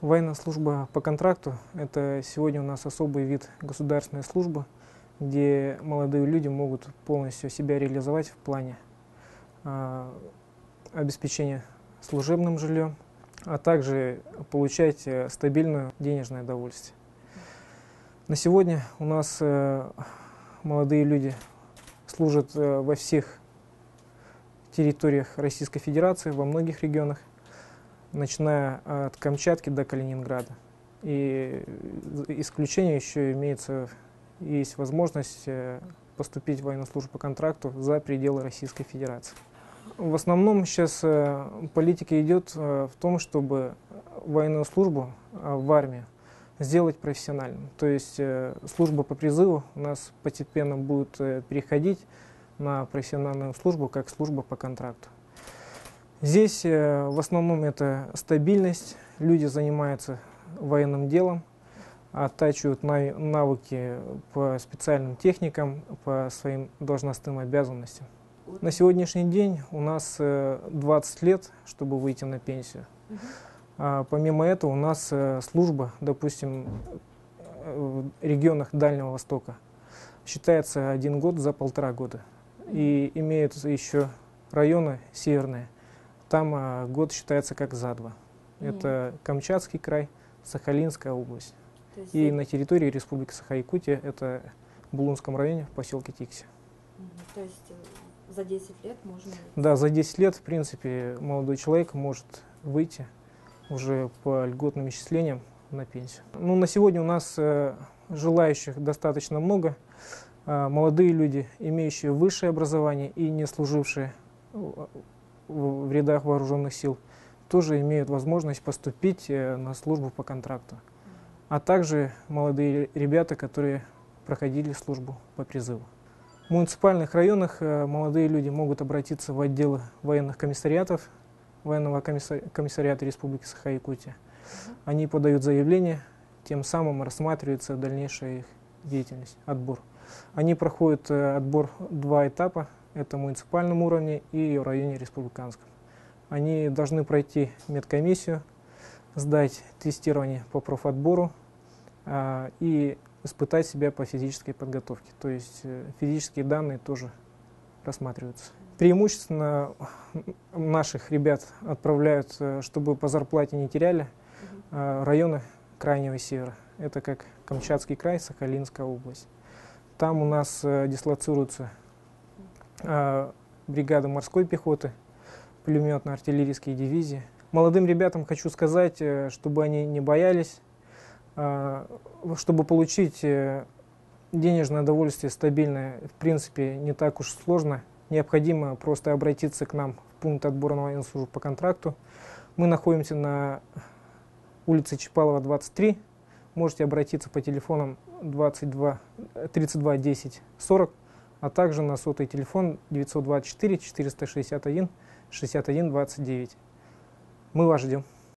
Военная служба по контракту – это сегодня у нас особый вид государственной службы, где молодые люди могут полностью себя реализовать в плане обеспечения служебным жильем, а также получать стабильное денежное удовольствие. На сегодня у нас молодые люди служат во всех территориях Российской Федерации, во многих регионах, начиная от Камчатки до Калининграда. И исключение еще есть возможность поступить в военную службу по контракту за пределы Российской Федерации. В основном сейчас политика идет в том, чтобы военную службу в армии сделать профессиональным. То есть служба по призыву у нас постепенно будет переходить на профессиональную службу, как служба по контракту. Здесь в основном это стабильность, люди занимаются военным делом, оттачивают навыки по специальным техникам, по своим должностным обязанностям. На сегодняшний день у нас 20 лет, чтобы выйти на пенсию. Помимо этого у нас служба, допустим, в регионах Дальнего Востока считается 1 год за 1,5 года. И имеются еще районы северные, там год считается как за 2. Это Камчатский край, Сахалинская область. И на территории Республики Саха-Якутия, это в Булунском районе, в поселке Тикси. То есть за 10 лет можно... Да, за 10 лет, в принципе, молодой человек может выйти уже по льготным исчислениям на пенсию. Ну, на сегодня у нас желающих достаточно много. Молодые люди, имеющие высшее образование и не служившие в рядах вооруженных сил, тоже имеют возможность поступить на службу по контракту. А также молодые ребята, которые проходили службу по призыву. В муниципальных районах молодые люди могут обратиться в отделы военных комиссариатов, военного комиссариата Республики Саха-Якутия. Они подают заявление, тем самым рассматривается дальнейшая их деятельность, отбор. Они проходят отбор 2 этапа, это в муниципальном уровне и в районе республиканском. Они должны пройти медкомиссию, сдать тестирование по профотбору и испытать себя по физической подготовке. То есть физические данные тоже рассматриваются. Преимущественно наших ребят отправляют, чтобы по зарплате не теряли, районы Крайнего Севера. Это как Камчатский край, Сахалинская область. Там у нас дислоцируются бригады морской пехоты, пулеметно-артиллерийские дивизии. Молодым ребятам хочу сказать, чтобы они не боялись, чтобы получить денежное удовольствие стабильное, в принципе, не так уж сложно. Необходимо просто обратиться к нам в пункт отбора на военную службу по контракту. Мы находимся на улице Чапалова, 23. Можете обратиться по телефонам 32 10 40, а также на сотовый телефон 924 461 61 29. Мы вас ждем.